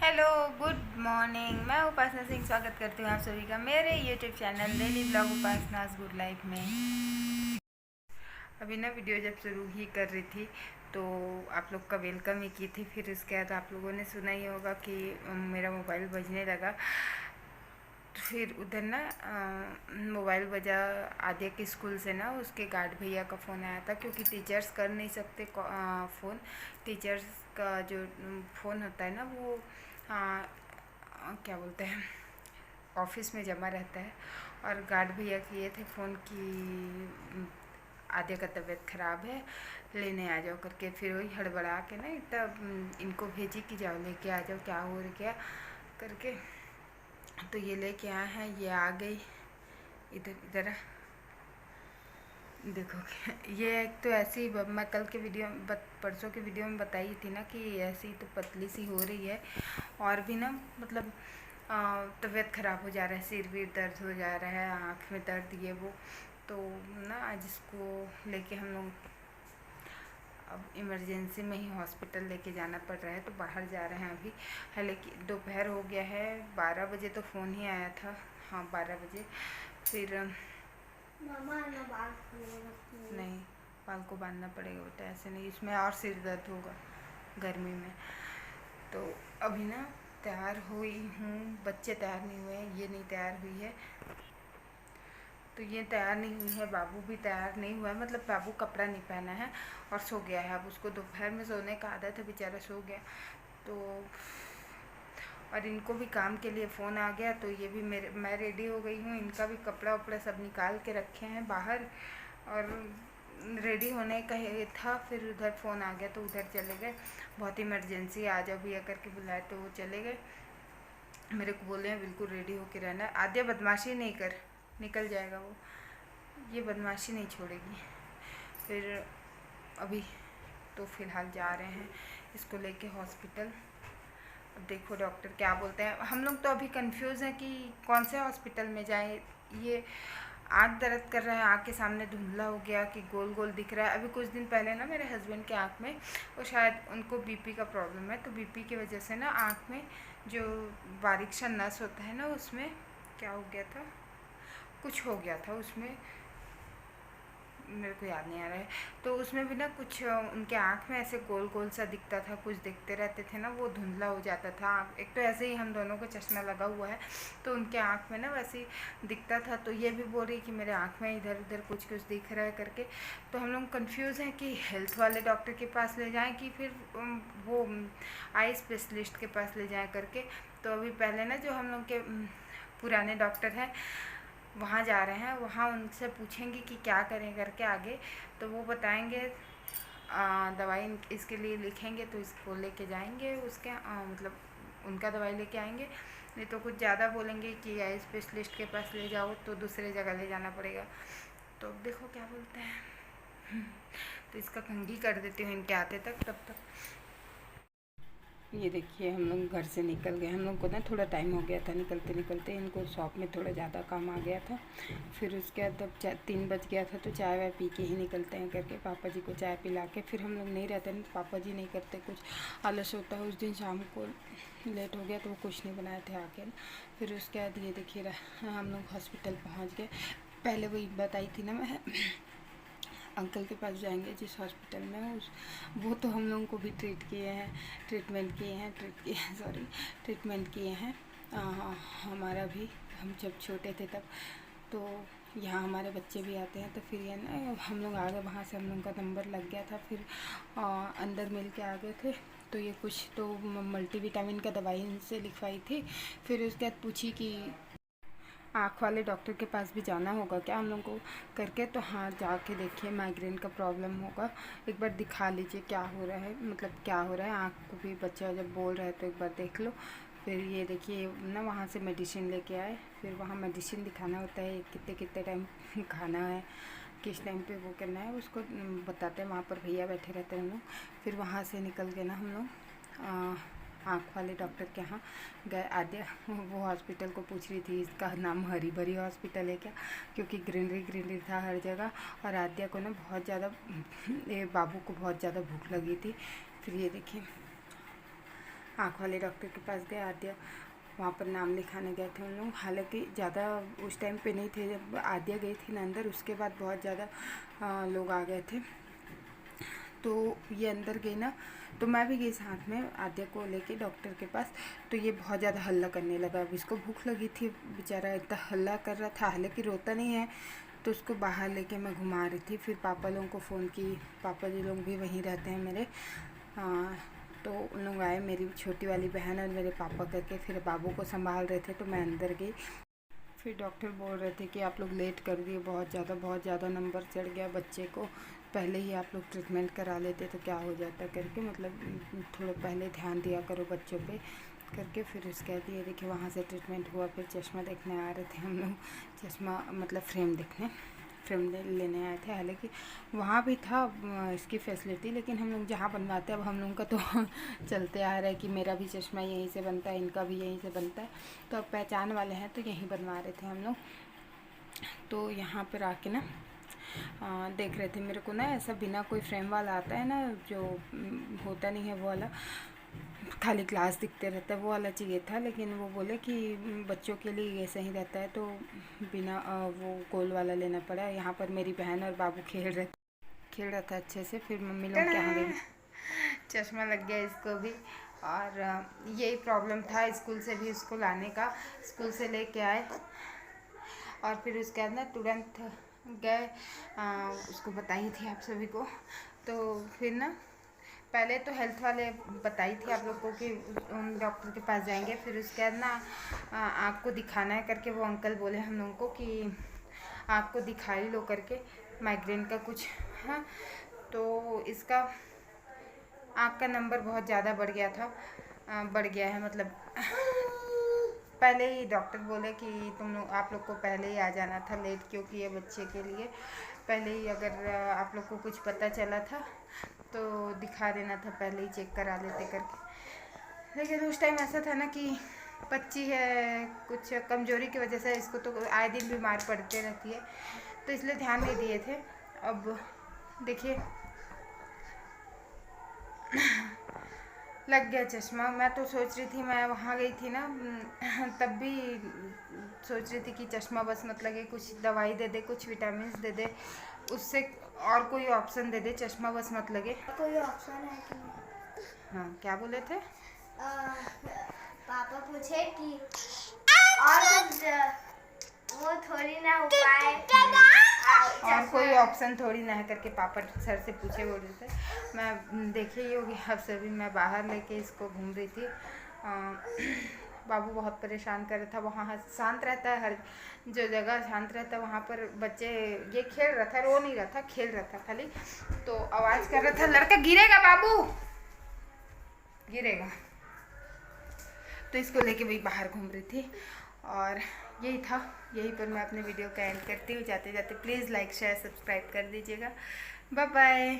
Hello, good morning. मैं उपासना सिंह स्वागत करती हूँ आप सभी का मेरे YouTube channel daily vlog Upasana's good life में। अभी ना वीडियो जब शुरू ही कर रही थी तो आप लोग का वेलकम ही की थी। फिर उसके बाद आप लोगों ने सुना ही होगा कि मेरा मोबाइल बजने लगा। फिर उधर ना मोबाइल बजा आद्या के स्कूल से ना, उसके गार्ड भैया का फ़ोन आया था, क्योंकि टीचर्स कर नहीं सकते फ़ोन। टीचर्स का जो फ़ोन होता है ना वो क्या बोलते हैं, ऑफिस में जमा रहता है। और गार्ड भैया किए थे फ़ोन की आद्या का तबीयत ख़राब है, लेने आ जाओ करके। फिर वही हड़बड़ा के ना तब इनको भेजी कि जाओ लेके आ जाओ, क्या हो गया करके। तो ये लेके आए हैं, ये आ गई इधर इधर देखो। ये एक तो ऐसी ही मैं कल के वीडियो परसों के वीडियो में बताई थी ना कि ऐसी तो पतली सी हो रही है, और भी ना मतलब तबीयत ख़राब हो जा रहा है, सिर भी दर्द हो जा रहा है, आँख में दर्द ये वो। तो ना आज इसको लेके हम लोग अब इमरजेंसी में ही हॉस्पिटल लेके जाना पड़ रहा है, तो बाहर जा रहे हैं अभी। हालांकि दोपहर हो गया है, 12 बजे तो फ़ोन ही आया था। हाँ 12 बजे। फिर मामा ना बाल नहीं, बाल को बांधना पड़ेगा बेटा, ऐसे नहीं, इसमें और सिर दर्द होगा गर्मी में। तो अभी ना तैयार हुई हूँ, बच्चे तैयार नहीं हुए हैं, ये नहीं तैयार हुई है, तो ये तैयार नहीं हुई है, बाबू भी तैयार नहीं हुआ है, मतलब बाबू कपड़ा नहीं पहना है और सो गया है। अब उसको दोपहर में सोने का आदत है, बेचारा सो गया। तो और इनको भी काम के लिए फ़ोन आ गया, तो ये भी मैं रेडी हो गई हूँ। इनका भी कपड़ा वपड़ा सब निकाल के रखे हैं बाहर, और रेडी होने का ही था। फिर उधर फ़ोन आ गया तो उधर चले गए। बहुत इमरजेंसी, आ जाओ भैया करके बुलाए तो वो चले गए। मेरे को बोले हैं बिल्कुल रेडी होके रहना है। आद्या बदमाशी नहीं कर, निकल जाएगा वो, ये बदमाशी नहीं छोड़ेगी। फिर अभी तो फ़िलहाल जा रहे हैं इसको लेके हॉस्पिटल। अब देखो डॉक्टर क्या बोलते हैं। हम लोग तो अभी कंफ्यूज हैं कि कौन से हॉस्पिटल में जाएं। ये आँख दर्द कर रहा है, आँख के सामने धुंधला हो गया कि गोल गोल दिख रहा है। अभी कुछ दिन पहले ना मेरे हस्बैंड के आँख में, वो शायद उनको बीपी का प्रॉब्लम है, तो बीपी की वजह से ना आँख में जो बारीक सा नस होता है ना, उसमें क्या हो गया था, कुछ हो गया था उसमें, मेरे को याद नहीं आ रहा है। तो उसमें भी ना कुछ उनके आँख में ऐसे गोल गोल सा दिखता था, कुछ देखते रहते थे ना, वो धुंधला हो जाता था। एक तो ऐसे ही हम दोनों को चश्मा लगा हुआ है, तो उनके आँख में ना वैसे ही दिखता था। तो ये भी बोल रही कि मेरे आँख में इधर उधर कुछ कुछ दिख रहा है करके। तो हम लोग कन्फ्यूज़ हैं कि हेल्थ वाले डॉक्टर के पास ले जाएँ कि फिर वो आई स्पेशलिस्ट के पास ले जाएँ करके। तो अभी पहले ना जो हम लोग के पुराने डॉक्टर हैं वहाँ जा रहे हैं, वहाँ उनसे पूछेंगे कि क्या करें करके आगे, तो वो बताएंगे। दवाई इसके लिए लिखेंगे तो इसको लेके जाएंगे उसके मतलब उनका दवाई लेके आएंगे। नहीं तो कुछ ज़्यादा बोलेंगे कि आई स्पेशलिस्ट के पास ले जाओ, तो दूसरे जगह ले जाना पड़ेगा। तो अब देखो क्या बोलते हैं। तो इसका कंघी कर देती हूँ इनके आते तक, तब तक। ये देखिए हम लोग घर से निकल गए। हम लोग को ना थोड़ा टाइम हो गया था निकलते निकलते, इनको शॉप में थोड़ा ज़्यादा काम आ गया था। फिर उसके बाद तब 3 बज गया था, तो चाय वाय पी के ही निकलते हैं करके पापा जी को चाय पिला के फिर हम लोग नहीं रहते ना, पापा जी नहीं करते, कुछ आलस होता है। उस दिन शाम को लेट हो गया तो वो कुछ नहीं बनाए थे आके। फिर उसके बाद ये देखिए हम लोग हॉस्पिटल पहुँच गए। पहले वही बताई थी ना मैं, अंकल के पास जाएंगे जिस हॉस्पिटल में, उस वो तो हम लोगों को भी ट्रीटमेंट किए हैं। हमारा भी, हम जब छोटे थे तब, तो यहाँ हमारे बच्चे भी आते हैं। तो फिर ये ना हम लोग आ गए वहाँ से, हम लोग का नंबर लग गया था। फिर अंदर मिल के आ गए थे। तो ये कुछ तो मल्टीविटामिन का दवाई इनसे लिखवाई थी। फिर उसके बाद पूछी कि आँख वाले डॉक्टर के पास भी जाना होगा क्या हम लोग को करके। तो हाँ जाके देखिए, माइग्रेन का प्रॉब्लम होगा, एक बार दिखा लीजिए क्या हो रहा है, मतलब क्या हो रहा है। आँख को भी बच्चा जब बोल रहा है तो एक बार देख लो। फिर ये देखिए ना, वहाँ से मेडिसिन लेके आए। फिर वहाँ मेडिसिन दिखाना होता है, कितने कितने टाइम खाना है, किस टाइम पे वो करना है, उसको बताते हैं। वहाँ पर भैया बैठे रहते हैं हम लोग। फिर वहाँ से निकल के ना हम लोग आँख वाले डॉक्टर के यहाँ गए। आद्या वो हॉस्पिटल को पूछ रही थी, इसका नाम हरी भरी हॉस्पिटल है क्या, क्योंकि ग्रीनरी ग्रीनरी था हर जगह। और आद्या को ना बहुत ज़्यादा, बाबू को बहुत ज़्यादा भूख लगी थी। फिर ये देखिए आँख वाले डॉक्टर के पास गए आद्या, वहाँ पर नाम लिखाने गए थे उन लोग। हालांकि ज़्यादा उस टाइम पे नहीं थे जब आद्या गई थी ना अंदर, उसके बाद बहुत ज़्यादा लोग आ गए थे। तो ये अंदर गई ना, तो मैं भी गई साथ में आद्या को लेके डॉक्टर के पास। तो ये बहुत ज़्यादा हल्ला करने लगा। अब इसको भूख लगी थी, बेचारा इतना हल्ला कर रहा था, हालांकि रोता नहीं है। तो उसको बाहर लेके मैं घुमा रही थी। फिर पापा लोगों को फ़ोन की, पापा जी लोग भी वहीं रहते हैं मेरे। तो उन लोग आए, मेरी छोटी वाली बहन और मेरे पापा करके। फिर बाबू को संभाल रहे थे तो मैं अंदर गई। फिर डॉक्टर बोल रहे थे कि आप लोग लेट कर दिए, बहुत ज़्यादा नंबर चढ़ गया बच्चे को, पहले ही आप लोग ट्रीटमेंट करा लेते तो क्या हो जाता करके, मतलब थोड़ा पहले ध्यान दिया करो बच्चों पे करके। फिर उसके बाद ये देखिए वहाँ से ट्रीटमेंट हुआ। फिर चश्मा देखने आ रहे थे हम लोग, चश्मा मतलब फ्रेम लेने आए थे। हालांकि वहाँ भी था इसकी फैसिलिटी, लेकिन हम लोग जहाँ बनवाते हैं, अब हम लोगों का तो चलते आ रहा है कि मेरा भी चश्मा यहीं से बनता है, इनका भी यहीं से बनता है। तो अब पहचान वाले हैं तो यहीं बनवा रहे थे हम लोग। तो यहाँ पर आके ना देख रहे थे। मेरे को ना ऐसा बिना कोई फ्रेम वाला आता है ना, जो होता नहीं है वो वाला, खाली ग्लास दिखते रहता है, वो वाला चाहिए था। लेकिन वो बोले कि बच्चों के लिए ऐसा ही रहता है, तो बिना वो गोल वाला लेना पड़ा। यहाँ पर मेरी बहन और बाबू खेल रहा था अच्छे से। फिर मम्मी लोग क्या गई, चश्मा लग गया इसको भी। और यही प्रॉब्लम था स्कूल से भी उसको लाने का। स्कूल से लेके आए और फिर उसके बाद ना तुरंत गए, उसको बताई थी आप सभी को। तो फिर ना पहले तो हेल्थ वाले बताई थी आप लोग को कि उन डॉक्टर के पास जाएंगे। फिर उसके बाद ना आँख को दिखाना है करके वो अंकल बोले हम लोगों को कि आँख को दिखा ही लो करके, माइग्रेन का कुछ है। तो इसका आँख का नंबर बहुत ज़्यादा बढ़ गया है, मतलब पहले ही डॉक्टर बोले कि आप लोग को पहले ही आ जाना था, लेट क्यों किए बच्चे के लिए, पहले ही अगर आप लोग को कुछ पता चला था तो दिखा देना था, पहले ही चेक करा लेते करके। लेकिन उस टाइम ऐसा था ना कि बच्ची है, कुछ कमज़ोरी की वजह से इसको तो आए दिन बीमार पड़ते रहती है, तो इसलिए ध्यान नहीं दिए थे। अब देखिए लग गया चश्मा। मैं तो सोच रही थी, मैं वहाँ गई थी ना तब भी सोच रही थी कि चश्मा बस मत लगे, कुछ दवाई दे दे, कुछ विटामिन दे दे, उससे और कोई ऑप्शन दे दे, चश्मा बस मत लगे। कोई ऑप्शन है कि हाँ, क्या बोले थे? पापा पूछे कि और कुछ वो थोड़ी ना उपाय और कोई ऑप्शन थोड़ी ना है करके पापा सर से पूछे बोल रहे थे। मैं देखिए ही होगी आप सभी, मैं बाहर लेके इसको घूम रही थी। बाबू बहुत परेशान कर रहा था। वहाँ शांत रहता है, हर जो जगह शांत रहता है वहाँ पर बच्चे, ये खेल रहा था, रो नहीं रहा था, खेल रहा था खाली, तो आवाज़ कर रहा था लड़का गिरेगा बाबू गिरेगा। तो इसको लेके वही बाहर घूम रही थी। और यही था, यहीं पर मैं अपने वीडियो का एंड करती हूँ। जाते जाते प्लीज़ लाइक शेयर सब्सक्राइब कर दीजिएगा। बाय बाय,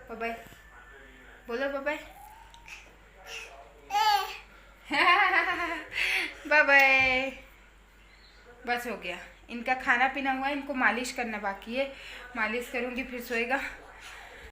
बाय बाय बोलो, बाय बाय, बाय बाय। बस हो गया, इनका खाना पीना हुआ, इनको मालिश करना बाकी है, मालिश करूँगी फिर सोएगा।